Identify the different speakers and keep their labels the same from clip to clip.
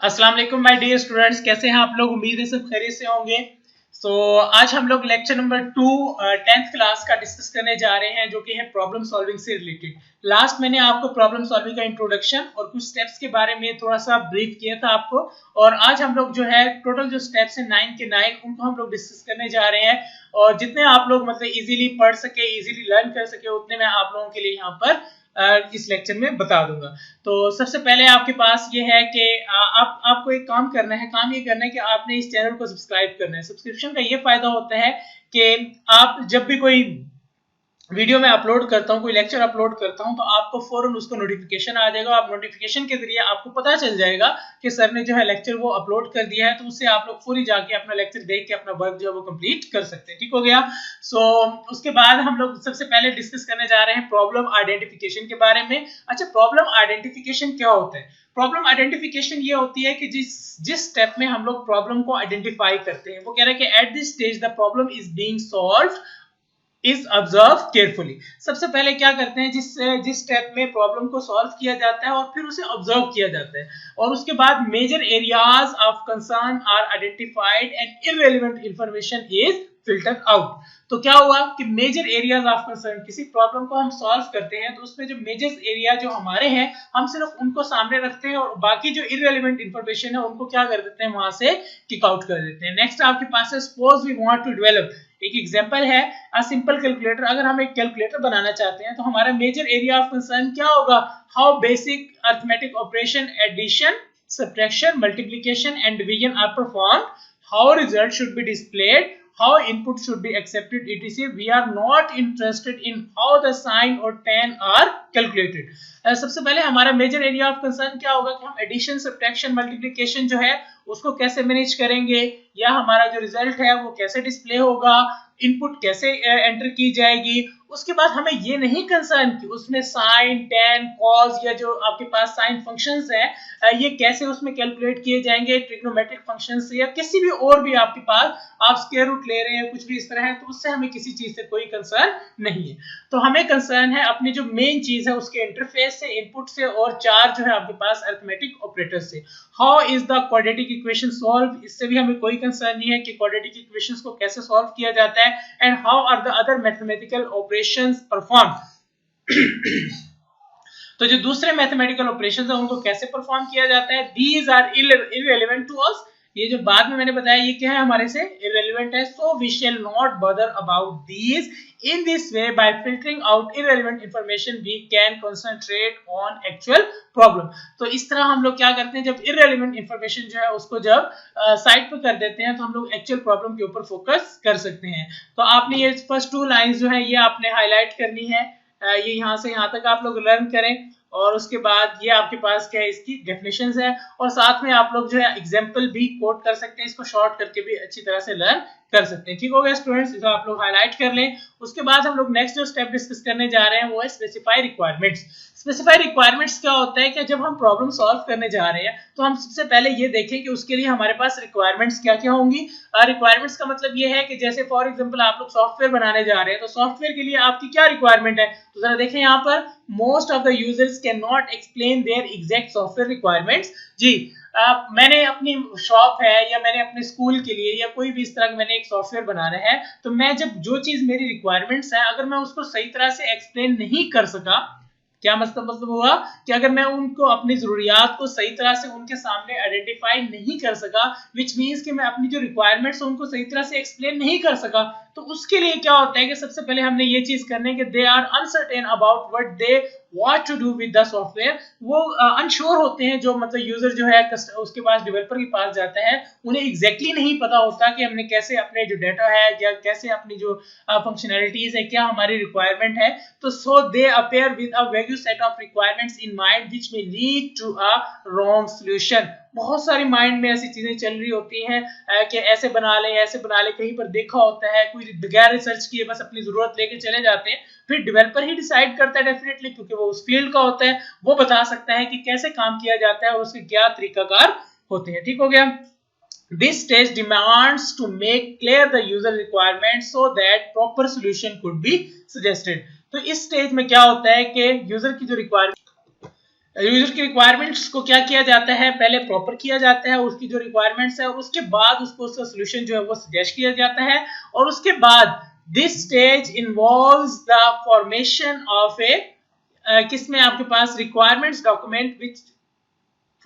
Speaker 1: अस्सलाम वालेकुम my dear students, कैसे हैं आप लोग। उम्मीद है सब खैरियत से होंगे। आज हम लोग लेक्चर नंबर 2 10th क्लास का डिस्कस करने जा रहे हैं, जो कि है प्रॉब्लम सॉल्विंग से रिलेटेड। लास्ट मैंने आपको प्रॉब्लम सॉल्विंग का इंट्रोडक्शन और कुछ स्टेप्स के बारे में थोड़ा सा ब्रीफ किया था आपको, और आज हम लोग जो है टोटल जो स्टेप्स हैं 9 के 9 उनको हम लोग डिस्कस करने जा रहे हैं। और जितने आप लोग मतलब इजीली पढ़ सके, इजीली लर्न कर सके, उतने मैं आप लोगों के लिए यहाँ पर इस लेक्चर में बता दूंगा। तो सबसे पहले आपके पास ये है कि आपको एक काम करना है। काम ये करना है कि आपने इस चैनल को सब्सक्राइब करना है। सब्सक्रिप्शन का ये फायदा होता है कि आप जब भी कोई वीडियो में अपलोड करता हूँ, कोई लेक्चर अपलोड करता हूँ, तो आपको फौरन उसको नोटिफिकेशन आ जाएगा। आप नोटिफिकेशन के जरिए आपको पता चल जाएगा कि सर ने जो है लेक्चर वो अपलोड कर दिया है, तो उससे आप लोग फौरी जाके अपना लेक्चर देख के अपना वर्क जो है वो कंप्लीट कर सकते हैं। ठीक हो गया। उसके बाद हम लोग सबसे पहले डिस्कस करने जा रहे हैं प्रॉब्लम आइडेंटिफिकेशन के बारे में। अच्छा, प्रॉब्लम आइडेंटिफिकेशन क्या होता है? प्रॉब्लम आइडेंटिफिकेशन ये होती है कि जिस स्टेप में हम लोग प्रॉब्लम को आइडेंटिफाई करते हैं, वो कह रहा है कि at this stage the problem is being solved is observe carefully. सबसे पहले क्या करते हैं, जिस स्टेप में प्रॉब्लम को सॉल्व किया जाता है और फिर उसे ऑब्जर्व किया जाता है, और उसके बाद major areas of concern are identified and irrelevant information is filtered out. तो क्या हुआ कि मेजर एरियाज ऑफ कंसर्न, किसी प्रॉब्लम को हम सॉल्व करते हैं तो उसमें जो मेजर एरिया जो हमारे हैं हम सिर्फ उनको सामने रखते हैं, और बाकी जो इररिलेवेंट इंफॉर्मेशन है उनको क्या कर देते हैं, वहां से किक आउट कर देते हैं। नेक्स्ट आपके पास है suppose we want to develop. एक एग्जांपल है अ सिंपल कैलकुलेटर। अगर हम एक कैलकुलेटर बनाना चाहते हैं तो हमारा मेजर एरिया ऑफ कंसर्न क्या होगा? How basic arithmetic operation addition, subtraction, multiplication and division are performed, how result should be displayed, how input should be accepted, etc. We are not interested in how the sine or tan are calculated. सबसे पहले हमारा major area of concern क्या होगा कि हम addition, subtraction, multiplication जो है उसको कैसे मैनेज करेंगे, या हमारा जो रिजल्ट है वो कैसे डिस्प्ले होगा, इनपुट कैसे एंटर की जाएगी। उसके बाद हमें ये नहीं कंसर्न कि उसमें साइन, टेन, कॉस या जो आपके पास साइन फंक्शंस है ये कैसे उसमें कैलकुलेट किए जाएंगे, ट्रिग्नोमेट्रिक फंक्शंस से या किसी भी और भी आपके पास आप स्क्वायर रूट ले रहे हैं, कुछ भी इस तरह है, तो उससे हमें किसी चीज से कोई कंसर्न नहीं है। तो हमें कंसर्न है अपनी जो मेन चीज है उसके इंटरफेस से, इनपुट से, और चार जो है आपके पास अरिथमेटिक ऑपरेटर से। How is the quadratic equation solve, इससे भी हमें कोई कंसर्न नहीं है कि क्वाड्रेटिक इक्वेशंस को कैसे सॉल्व किया जाता है। And how are the other mathematical operations perform तो जो दूसरे मैथमेटिकल ऑपरेशंस है उनको कैसे परफॉर्म किया जाता है। These are irrelevant to us, ये जो बाद में मैंने बताया ये क्या है, हमारे से इररिलेवेंट है। So we shall not bother about these. In this way, by filtering out irrelevant information, we can concentrate on actual problem. तो इस तरह हम लोग क्या करते हैं, जब irrelevant information जो है उसको जब साइड पे कर देते हैं तो हम लोग एक्चुअल प्रॉब्लम के ऊपर फोकस कर सकते हैं। तो आपने ये फर्स्ट टू लाइंस जो है ये आपने हाईलाइट करनी है, ये यहाँ से यहाँ तक आप लोग लर्न करें, और उसके बाद ये आपके पास क्या है, इसकी डेफिनेशंस है, और साथ में आप लोग जो है एग्जांपल भी कोट कर सकते हैं, इसको शॉर्ट करके भी अच्छी तरह से लर्न कर सकते हैं। ठीक हो गया स्टूडेंट्स, इसे आप लोग हाईलाइट कर लें। उसके बाद हम लोग नेक्स्ट जो स्टेप डिस्कस करने जा रहे हैं वो है स्पेसिफाई रिक्वायरमेंट्स। स्पेसिफाई रिक्वायरमेंट्स क्या होता है कि जब हम प्रॉब्लम सॉल्व करने जा रहे हैं तो हम सबसे पहले ये देखें कि उसके लिए हमारे पास रिक्वायरमेंट्स क्या क्या होंगी। रिक्वायरमेंट्स का मतलब ये है कि जैसे फॉर एग्जांपल आप लोग सॉफ्टवेयर बनाने जा रहे हैं, तो सॉफ्टवेयर के लिए आपकी क्या रिक्वायरमेंट है। तो जरा देखें यहाँ पर, most of the users can not explain their exact software requirements. जी, मैंने अपनी शॉप है या मैंने अपने स्कूल के लिए या कोई भी इस तरह मैंने एक सॉफ्टवेयर बनाना है, तो मैं जब जो चीज मेरी रिक्वायरमेंट्स है अगर मैं उसको सही तरह से एक्सप्लेन नहीं कर सका, क्या मतलब हुआ कि अगर मैं उनको अपनी जरूरियात को सही तरह से उनके सामने आइडेंटिफाई नहीं कर सका, विच मीन्स कि मैं अपनी जो रिक्वायरमेंट्स उनको सही तरह से एक्सप्लेन नहीं कर सका, तो उसके लिए क्या होता है कि सबसे पहले हमने ये चीज करनी है कि they are uncertain about what they what to do with the software. वो अनश्योर होते हैं, जो मतलब यूजर जो है उसके पास डेवलपर के पास जाता है, उन्हें एग्जैक्टली नहीं पता होता कि हमने कैसे अपने जो डाटा है या कैसे अपनी जो फंक्शनैलिटीज है, क्या हमारी रिक्वायरमेंट है। तो so they appear with a value set of requirements in mind which may lead to a wrong solution. बहुत सारी माइंड में ऐसी चीजें चल रही होती हैं कि ऐसे बना ले, ऐसे बना ले, कहीं पर देखा होता है, कोई बगैर रिसर्च किए बस अपनी जरूरत लेके चले जाते हैं। फिर डेवलपर ही डिसाइड करता है डेफिनेटली, क्योंकि वो उस फील्ड का होता है, वो बता सकता है कि कैसे काम किया जाता है और उसके क्या तरीकाकार होते हैं। ठीक हो गया। This stage demands to make clear the user requirements so that proper solution could be suggested. तो इस स्टेज में क्या होता है कि यूजर की जो रिक्वायरमेंट यूजर की रिक्वायरमेंट्स को क्या किया जाता है, पहले प्रॉपर किया जाता है उसकी जो रिक्वायरमेंट्स है, और उसके बाद उसको उसका सोल्यूशन जो है वो सजेस्ट किया जाता है, और उसके बाद this stage involves the formation of a किसमें आपके पास requirements document which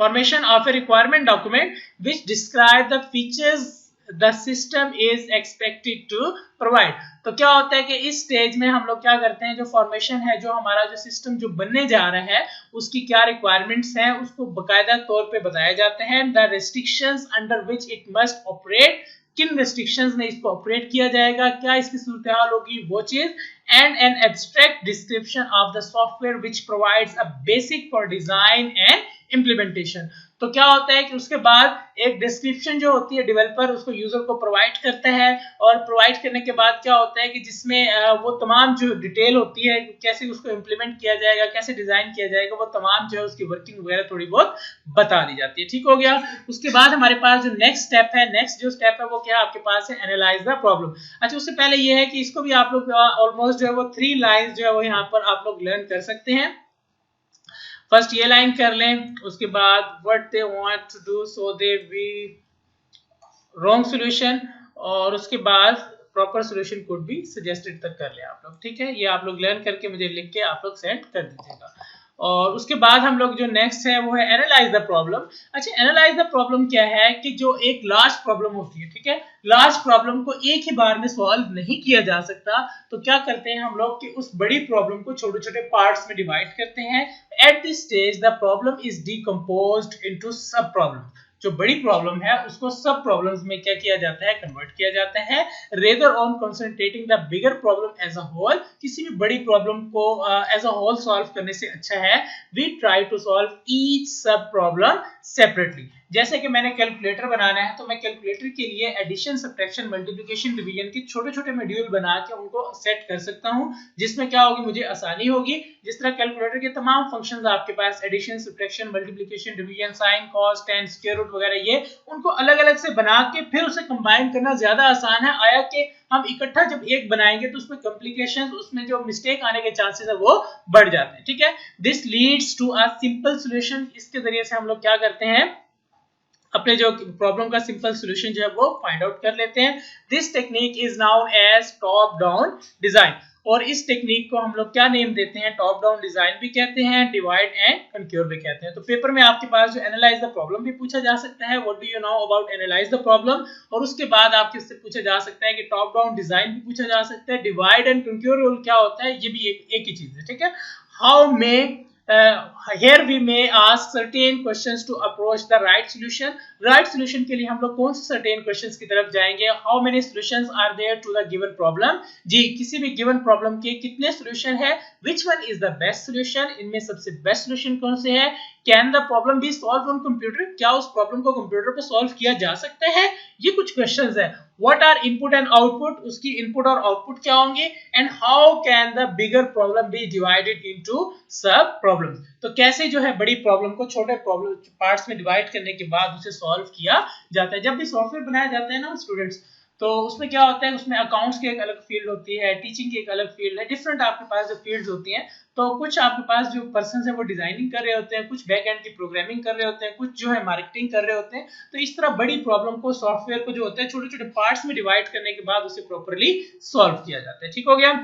Speaker 1: formation of a requirement document which describe the features the system is expected to provide। तो क्या होता है कि इस स्टेज में हम लोग क्या करते हैं, जो फॉर्मेशन है, जो हमारा जो सिस्टम जो बनने जा रहा है उसकी क्या रिक्वायरमेंट्स हैं उसको बकायदा तौर पे बताए जाते हैं। The restrictions under which it must operate, किन रेस्ट्रिक्शंस में इसको ऑपरेट किया जाएगा, क्या इसकी सूरत हाल होगी, वो चीज, and an abstract description of the software which provides a basic for design and implementation. तो क्या होता है कि उसके बाद एक डिस्क्रिप्शन जो होती है डेवलपर उसको यूजर को प्रोवाइड करता है, और प्रोवाइड करने के बाद क्या होता है कि जिसमें वो तमाम जो डिटेल होती है कैसे उसको इम्प्लीमेंट किया जाएगा, कैसे डिजाइन किया जाएगा, वो तमाम जो है उसकी वर्किंग वगैरह थोड़ी बहुत बता दी जाती है। ठीक हो गया। उसके बाद हमारे पास जो नेक्स्ट स्टेप है, नेक्स्ट जो स्टेप है वो क्या आपके पास है, एनालाइज द प्रॉब्लम। अच्छा, उससे पहले ये है कि इसको भी आप लोग ऑलमोस्ट जो है वो 3 लाइंस जो है वो यहाँ पर आप लोग लर्न कर सकते हैं। फर्स्ट ये लाइन कर लें, उसके बाद what they want to do so they we wrong solution, और उसके बाद proper solution could be suggested तक कर ले आप लोग। ठीक है, ये आप लोग लर्न करके मुझे लिख के आप लोग सेंड कर दीजिएगा। और उसके बाद हम लोग जो नेक्स्ट है वो है एनालाइज द प्रॉब्लम। अच्छा, एनालाइज द प्रॉब्लम क्या है कि जो एक लार्ज प्रॉब्लम होती है, ठीक है, लार्ज प्रॉब्लम को एक ही बार में सॉल्व नहीं किया जा सकता, तो क्या करते हैं हम लोग कि उस बड़ी प्रॉब्लम को छोटे छोटे पार्ट्स में डिवाइड करते हैं। At this stage the problem is decomposed into सब प्रॉब्लम। जो बड़ी प्रॉब्लम है उसको सब प्रॉब्लम्स में क्या किया जाता है, कन्वर्ट किया जाता है। Rather on concentrating the bigger problem as a whole, किसी भी बड़ी प्रॉब्लम को एज अ होल सॉल्व करने से अच्छा है we try to solve each sub problem separately. जैसे कि मैंने कैलकुलेटर बनाना है तो मैं कैलकुलेटर के लिए एडिशन, सब्ट्रैक्शन, मल्टीप्लिकेशन, डिवीजन के छोटे छोटे मॉड्यूल बना के उनको सेट कर सकता हूं, जिसमें क्या होगी, मुझे आसानी होगी। जिस तरह कैलकुलेटर के तमाम फंक्शंस आपके पास addition, subtraction, multiplication, division, sine, cos, tan, square root वगैरह, ये उनको अलग अलग से बना के फिर उसे कंबाइन करना ज्यादा आसान है। आया कि हम इकट्ठा जब एक बनाएंगे तो उसमें कॉम्प्लिकेशंस, उसमें जो मिस्टेक आने के चांसेस है वो बढ़ जाते हैं। ठीक है, this leads to a simple solution. इसके जरिए से हम लोग क्या करते हैं, अपने जो प्रॉब्लम का सिंपल सॉल्यूशन जो है वो फाइंड आउट कर लेते हैं। This technique is known as top down design, और इस टेक्निक को हम लोग क्या नेम देते हैं, टॉप डाउन डिजाइन भी कहते हैं, डिवाइड एंड कंक्योर भी कहते हैं। तो पेपर में आपके पास जो एनालाइज द प्रॉब्लम भी पूछा जा सकता है, what do you know about analyse the problem, और उसके बाद आपके इससे पूछा जा सकता है कि टॉप डाउन डिजाइन भी पूछा जा सकता है, डिवाइड एंड कंक्योर क्या होता है, ये भी एक ही चीज है। ठीक है, how may here we may ask certain questions to approach the right solution। right solution के लिए हम लोग कौन से certain questions की तरफ जाएंगे, how many solutions are there to the given problem, जी किसी भी given problem के कितने solution है, which one is the best solution, इनमें सबसे best solution कौन से है, can the problem be solved on computer, क्या उस problem को कंप्यूटर पर solve किया जा सकता है, ये कुछ questions है। what are input and output, उसकी input और output क्या होंगे, and how can the bigger problem be divided into sub problems, तो कैसे जो है बड़ी प्रॉब्लम को छोटे प्रॉब्लम पार्ट्स में डिवाइड करने के बाद उसे सॉल्व किया जाता है। जब भी सॉफ्टवेयर बनाया जाता है ना स्टूडेंट्स, तो उसमें क्या होता है, उसमें अकाउंट्स की एक अलग फील्ड होती है, टीचिंग की एक अलग फील्ड है, डिफरेंट आपके पास जो फील्ड्स होती हैं। तो कुछ आपके पास जो पर्सन है वो डिजाइनिंग कर रहे होते हैं, कुछ बैक एंड की प्रोग्रामिंग कर रहे होते हैं, कुछ जो है मार्केटिंग कर रहे होते हैं। तो इस तरह बड़ी प्रॉब्लम को सॉफ्टवेयर को जो होता है छोटे छोटे पार्ट्स में डिवाइड करने के बाद उसे प्रॉपरली सॉल्व किया जाता है। ठीक हो गया।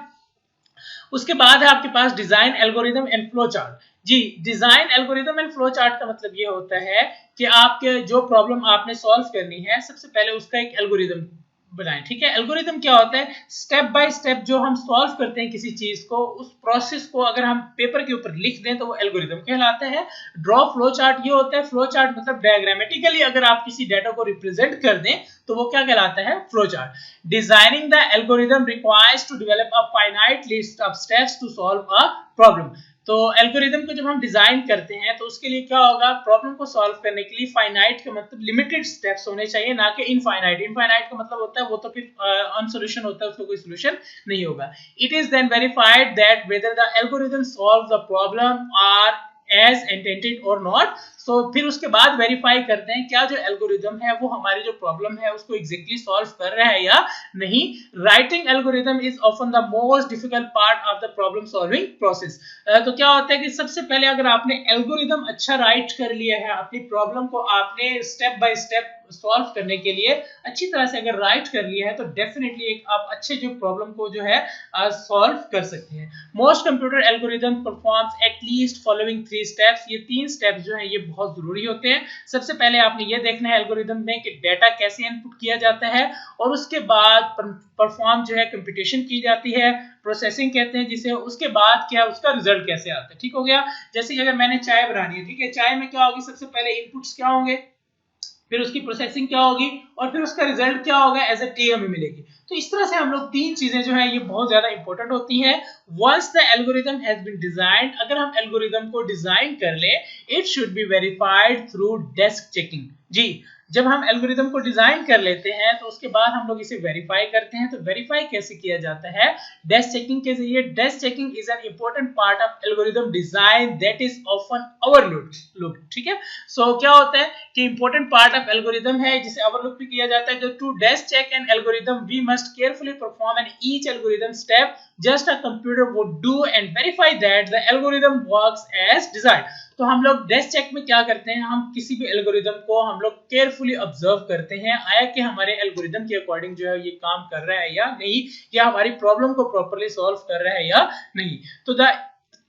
Speaker 1: उसके बाद है आपके पास design, algorithm and flow chart. जी, design, algorithm and flow chart का मतलब ये होता है कि आपके जो प्रॉब्लम आपने सॉल्व करनी है सबसे पहले उसका एक एल्गोरिथम बनाएं। ठीक है, एल्गोरिथम क्या होता है, स्टेप बाय स्टेप जो हम सॉल्व करते हैं किसी चीज को, उस प्रोसेस को अगर हम पेपर के ऊपर लिख दें तो वो एल्गोरिथम कहलाता है। ड्रॉ फ्लो चार्ट ये होता है, फ्लो चार्ट मतलब डायग्रामेटिकली अगर आप किसी डाटा को रिप्रेजेंट कर दें तो वो क्या कहलाता है, flow chart. Designing the algorithm requires to develop a finite list of steps to solve a problem. तो एल्गोरिथम को जब हम डिजाइन करते हैं तो उसके लिए क्या होगा, प्रॉब्लम को सॉल्व करने के लिए फाइनाइट का मतलब लिमिटेड स्टेप्स होने चाहिए, ना कि इनफाइनाइट। इनफाइनाइट का मतलब होता है वो तो फिर अनसोल्यूशन होता है, उसको कोई सोल्यूशन नहीं होगा। It is then verified that whether the algorithm solve the problem और एज इंटेंडेड और नॉट। सो फिर उसके बाद वेरीफाई करते हैं क्या जो एल्गोरिदम है वो हमारी जो प्रॉब्लम है उसको एग्जैक्टली सॉल्व कर रहा है या नहीं। Writing algorithm is often the most difficult part of the problem solving process. तो क्या होता है कि सबसे पहले अगर आपने एल्गोरिदम अच्छा राइट कर लिया है, अपनी प्रॉब्लम को आपने स्टेप बाय स्टेप सॉल्व करने के लिए अच्छी तरह से अगर राइट कर लिया है तो डेफिनेटली एक आप अच्छे जो प्रॉब्लम को जो है सॉल्व कर सकते हैं। Most computer algorithm performs at least following 3 steps. ये 3 स्टेप्स जो है ये बहुत जरूरी होते हैं। सबसे पहले आपने ये देखना है एल्गोरिदम में कि डेटा कैसे इनपुट किया जाता है, और उसके बाद परफॉर्म जो है कंप्यूटेशन की जाती है, प्रोसेसिंग कहते हैं जिसे, उसके बाद क्या उसका रिजल्ट कैसे आता है। ठीक हो गया। जैसे कि अगर मैंने चाय बनानी है, ठीक है, चाय में क्या होगी, सबसे पहले इनपुट्स क्या होंगे, फिर उसकी प्रोसेसिंग क्या होगी, और फिर उसका रिजल्ट क्या होगा एज ए टी हमें मिलेगी। तो इस तरह से हम लोग 3 चीजें जो है ये बहुत ज्यादा इंपॉर्टेंट होती हैं। Once the algorithm has been designed, अगर हम एल्गोरिदम को डिजाइन कर ले, it should be verified through desk checking. जी, जब हम एल्गोरिदम को डिजाइन कर लेते हैं तो उसके बाद हम लोग इसे वेरीफाई करते हैं। तो वेरीफाई कैसे किया जाता है, डेस्क चेकिंग के जरिए। Desk checking is an important part of algorithm design that is often overlooked. ठीक है, सो क्या होता है कि इंपॉर्टेंट पार्ट ऑफ एल्गोरिदम है जिसे ओवरलुक भी किया जाता है। जो to desk check an algorithm we must carefully perform an each algorithm step just a computer would do and verify that the algorithm works as designed. तो हम लोग डेस्क चेक में क्या करते हैं, हम किसी भी एल्गोरिदम को हम लोग केयरफुली ऑब्जर्व करते हैं, आया कि हमारे एल्गोरिदम के अकॉर्डिंग जो है ये काम कर रहा है या नहीं, या हमारी प्रॉब्लम को प्रॉपर्ली सॉल्व कर रहा है या नहीं। तो the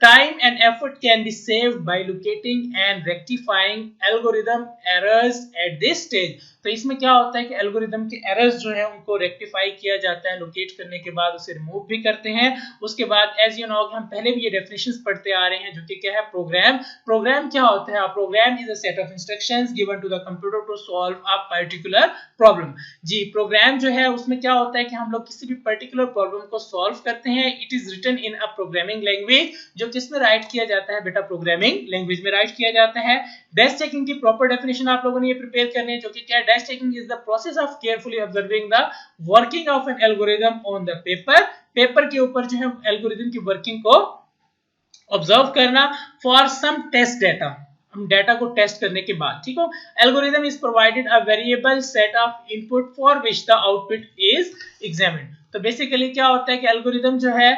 Speaker 1: time and effort can be saved by locating and rectifying algorithm errors at this stage। तो इसमें क्या होता है कि एल्गोरिदम के एरर्स जो है उनको रेक्टिफाई किया जाता है, लोकेट करने के बाद उसे रिमूव भी करते हैं। उसके बाद एज यू नो हम पहले भी ये डेफिनेशंस पढ़ते आ रहे हैं जो कि क्या है, प्रोग्राम। प्रोग्राम क्या होता है, program is a set of instructions given to the computer to solve a particular problem. जी, प्रोग्राम जो है उसमें क्या होता है कि हम लोग किसी भी पर्टिकुलर प्रॉब्लम को सॉल्व करते हैं। It is written in a programming language, जो किसमें राइट किया जाता है बेटा, प्रोग्रामिंग लैंग्वेज में राइट किया जाता है। डेस्क चेकिंग की प्रॉपर डेफिनेशन आप लोगों ने ये प्रिपेयर करनी है, जो कि क्या है, desk checking is the process of carefully observing the working of N algorithm on the paper. Paper के ऊपर जो है एल्गोरिदम की वर्किंग को ऑब्जर्व करना फॉर सम टेस्ट डेटा, हम डेटा को टेस्ट करने के बाद। ठीक हो, algorithm is provided a variable set of input for which the output is examined. तो बेसिकली क्या होता है कि एल्गोरिदम जो है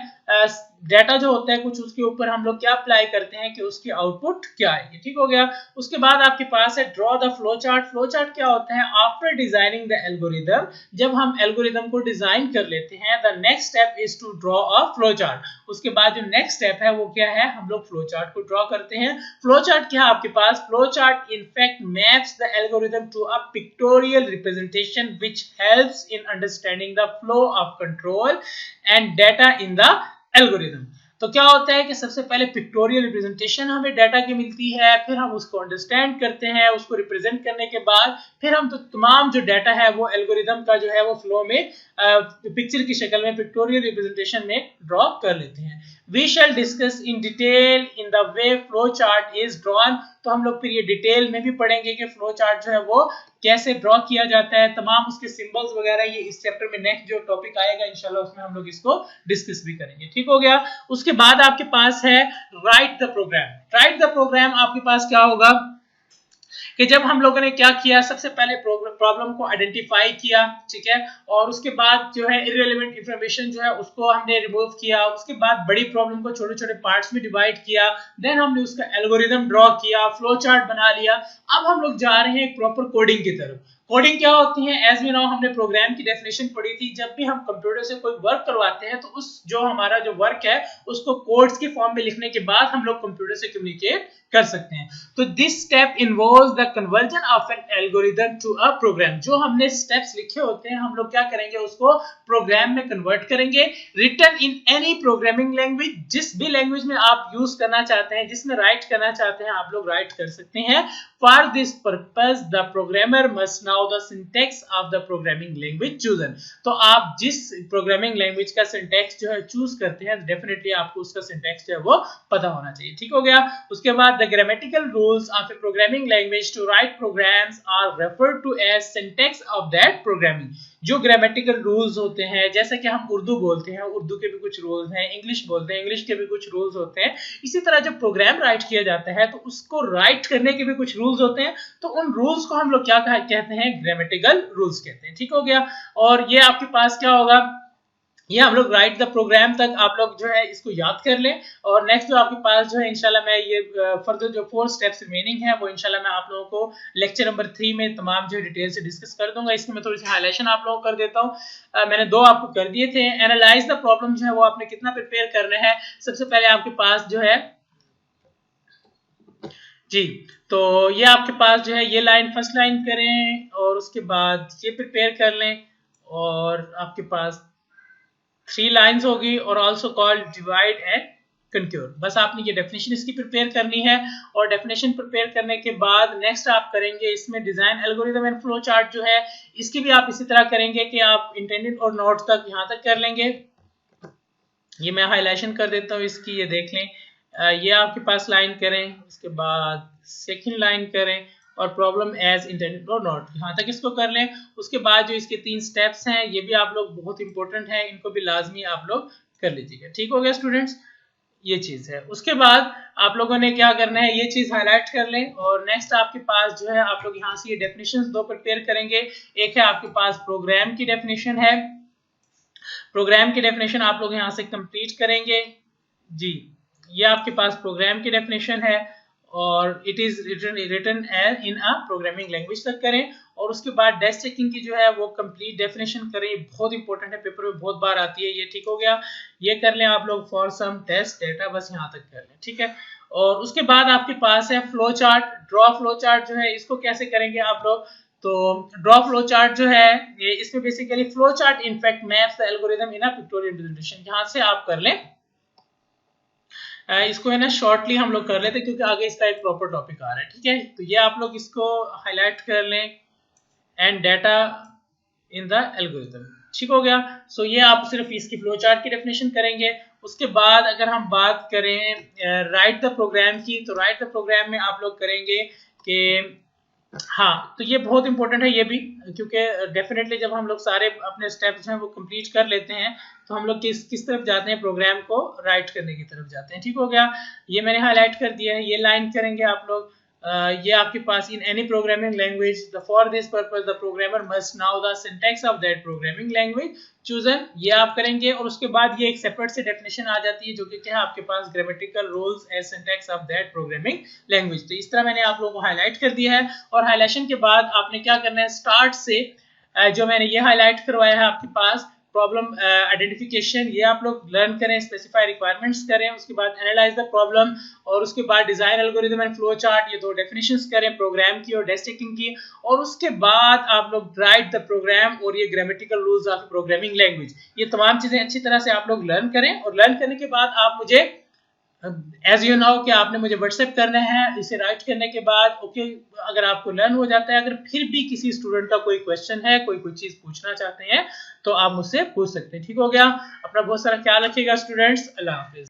Speaker 1: डेटा जो होता है कुछ, उसके ऊपर हम लोग क्या अप्लाई करते हैं कि उसकी आउटपुट क्या आएगी। ठीक हो गया। उसके बाद आपके पास है draw the flow chart. Flow chart क्या होता है, आफ्टर डिजाइनिंग द एल्गोरिदम, जब हम एल्गोरिदम को डिजाइन कर लेते हैं, the next step is to draw a flow chart. उसके बाद जो नेक्स्ट स्टेप है वो क्या है, हम लोग फ्लो चार्ट को ड्रॉ करते हैं। फ्लो चार्ट क्या है आपके पास, flow chart in fact maps the algorithm to a pictorial representation which helps in understanding the flow of control and data in the algorithm. तो क्या होता है कि सबसे पहले पिक्टोरियल रिप्रेजेंटेशन हमें डाटा की मिलती है, फिर हम उसको अंडरस्टैंड करते हैं, उसको रिप्रेजेंट करने के बाद फिर हम तो तमाम जो डाटा है वो एल्गोरिदम का जो है वो फ्लो में पिक्चर की शक्ल में पिक्टोरियल रिप्रेजेंटेशन में ड्रॉ कर लेते हैं। We shall discuss in detail in the way flow chart is drawn। तो हम लोग फिर ये डिटेल में भी पढ़ेंगे कि फ्लो चार्ट जो है वो कैसे ड्रॉ किया जाता है, तमाम उसके सिंबल्स वगैरह, ये इस चैप्टर में नेक्स्ट जो टॉपिक आएगा इंशाल्लाह उसमें हम लोग इसको डिस्कस भी करेंगे। ठीक हो गया। उसके बाद आपके पास है write the program. Write the program आपके पास क्या होगा कि जब हम लोगों ने क्या किया, सबसे पहले प्रॉब्लम को आइडेंटिफाई किया, ठीक है, और उसके बाद जो है इररिलेवेंट इंफॉर्मेशन जो है उसको हमने रिमूव किया। उसके बाद बड़ी प्रॉब्लम को छोटे छोटे पार्ट्स में डिवाइड किया, देन हमने उसका एल्गोरिदम ड्रॉ किया, फ्लो चार्ट बना लिया। अब हम लोग जा रहे हैं प्रॉपर कोडिंग की तरफ। कोडिंग क्या होती है, एज वी नो हमने प्रोग्राम की डेफिनेशन पढ़ी थी। जब भी हम कंप्यूटर से कोई वर्क करवाते हैं तो उस जो हमारा जो वर्क है उसको कोड्स के फॉर्म में लिखने के बाद हम लोग कंप्यूटर से कम्युनिकेट कर सकते हैं। तो this step involves the conversion of an algorithm to a program. जो हमने स्टेप्स लिखे होते हैं हम लोग क्या करेंगे, उसको प्रोग्राम में कन्वर्ट करेंगे। Written in any programming language, जिस भी लैंग्वेज में आप यूज करना चाहते हैं, जिसमें राइट करना चाहते हैं, आप लोग राइट कर सकते हैं। For this purpose the programmer must know the syntax of the programming language chosen. तो आप जिस प्रोग्रामिंग लैंग्वेज का सिंटैक्स जो है चूज करते हैं, डेफिनेटली आपको उसका सिंटैक्स जो है वो पता होना चाहिए। ठीक हो गया। उसके बाद the grammatical rules of a programming language to write programs are referred to as syntax of that programming। जो ग्रामेटिकल रूल्स होते हैं, जैसे कि हम उर्दू बोलते हैं, उर्दू के भी कुछ रूल्स हैं, इंग्लिश बोलते हैं, इंग्लिश के भी कुछ रूल्स होते हैं। इसी तरह जब प्रोग्राम राइट किया जाता है तो उसको राइट करने के भी कुछ रूल्स होते हैं, तो उन रूल्स को हम लोग क्या कहते हैं, ग्रामेटिकल रूल्स कहते हैं। ठीक हो गया। और ये आपके पास क्या होगा, ये हम लोग राइट द प्रोग्राम तक आप लोग जो है इसको याद कर लें। और नेक्स्ट जो आपके पास जो है इंशाल्लाह मैं ये फर्दर जो 4 स्टेप्स रिमेनिंग है वो इंशाल्लाह मैं आप लोगों को लेक्चर नंबर 3 में तमाम जो है डिटेल से डिस्कस कर दूंगा। इसमें मैं थोड़ी सी हाइलाइटेशन आप लोगों को कर देता हूँ। मैंने 2 आपको कर दिए थे। एनालाइज द प्रॉब्लम जो है वो आपने कितना प्रिपेयर करना है, सबसे पहले आपके पास जो है जी, तो ये आपके पास जो है ये लाइन फर्स्ट लाइन करें और उसके बाद ये प्रिपेयर कर लें, और आपके पास 3 लाइंस होगी, और आल्सो कॉल्ड डिवाइड एंड कंक्यूर। बस आपने ये डेफिनेशन इसकी प्रिपेयर करनी है, और डेफिनेशन प्रिपेयर करने के बाद नेक्स्ट आप करेंगे इसमें design algorithm and flow chart जो है इसकी भी आप इसी तरह करेंगे कि आप इंटेंडेड और नोट तक यहाँ तक कर लेंगे। ये मैं हाईलाइटेशन कर देता हूँ इसकी, ये देख लें। ये आपके पास लाइन करें, इसके बाद सेकंड लाइन करें, और प्रॉब्लम एज इंटेंडेड और नॉट यहाँ तक इसको कर लें। उसके बाद जो इसके 3 स्टेप्स हैं ये भी आप लोग बहुत इंपॉर्टेंट है, इनको भी लाजमी आप लोग कर लीजिएगा। ठीक हो गया स्टूडेंट्स, ये चीज है। उसके बाद आप लोगों ने क्या करना है, ये चीज हाईलाइट कर लें, और नेक्स्ट आपके पास जो है आप लोग यहाँ से ये डेफिनेशंस 2 प्रिपेयर करेंगे। एक है आपके पास प्रोग्राम की डेफिनेशन है, प्रोग्राम की डेफिनेशन आप लोग यहाँ से कंप्लीट करेंगे जी। ये आपके पास प्रोग्राम की डेफिनेशन है, और it is written in a programming language तक करें। और उसके बाद डेटा चेकिंग की जो है वो कंप्लीट डेफिनेशन करें, बहुत इंपॉर्टेंट है, पेपर में बहुत बार आती है ये। ठीक हो गया, ये कर लें आप लोग फॉर सम टेस्ट डेटा, बस यहाँ तक कर लें। ठीक है, और उसके बाद आपके पास है flow chart, draw flow chart जो है इसको कैसे करेंगे आप लोग। तो ड्रॉ फ्लो चार्ट जो है ये इसमें basically flow chart in fact maps the algorithm in a pictorial representation, यहाँ से आप कर लें। इसको है ना शॉर्टली हम लोग कर लेते हैं क्योंकि आगे इसका एक प्रॉपर टॉपिक आ रहा है। ठीक है, तो ये आप लोग इसको हाईलाइट कर लें, and data in the algorithm. ठीक हो गया। सो ये आप सिर्फ इसकी फ्लो चार्ट की डेफिनेशन करेंगे। उसके बाद अगर हम बात करें राइट द प्रोग्राम की, तो राइट द प्रोग्राम में आप लोग करेंगे कि हाँ, तो ये बहुत इंपॉर्टेंट है ये भी, क्योंकि डेफिनेटली जब हम लोग सारे अपने स्टेप्स हैं वो कंप्लीट कर लेते हैं तो हम लोग किस तरफ जाते हैं, प्रोग्राम को राइट करने की तरफ जाते हैं। ठीक हो गया, ये मैंने हाईलाइट कर दिया है। ये लाइन करेंगे आप लोग, ये आपके पास in any programming language for this purpose the programmer must know the syntax of that programming language chosen, ये आप करेंगे। और उसके बाद ये एक सेपरेट से डेफिनेशन आ जाती है जो कि क्या है आपके पास grammatical rules as syntax of that programming language. तो इस तरह मैंने आप लोगों को हाईलाइट कर दिया है, और हाईलाइटेशन के बाद आपने क्या करना है, स्टार्ट से जो मैंने ये हाईलाइट करवाया है आपके पास प्रॉब्लम आइडेंटिफिकेशन, ये आप लोग लर्न करें, स्पेसिफाई रिक्वायरमेंट्स करें, उसके बाद एनालाइज द प्रॉब्लम, और उसके बाद design algorithm and flow chart, ये 2 डेफिनेशंस करें, प्रोग्राम की और डेटा चेकिंग की। और उसके बाद आप लोग राइट द प्रोग्राम और ये grammatical rules of programming language, ये तमाम चीजें अच्छी तरह से आप लोग लर्न करें। और लर्न करने के बाद आप मुझे एज यू नो कि आपने मुझे व्हाट्सएप करना है इसे राइट करने के बाद। ओके, अगर आपको लर्न हो जाता है, अगर फिर भी किसी स्टूडेंट का कोई क्वेश्चन है, कोई चीज पूछना चाहते हैं, तो आप मुझसे पूछ सकते हैं। ठीक हो गया, अपना बहुत सारा ख्याल रखिएगा स्टूडेंट्स, अल्लाह हाफिज।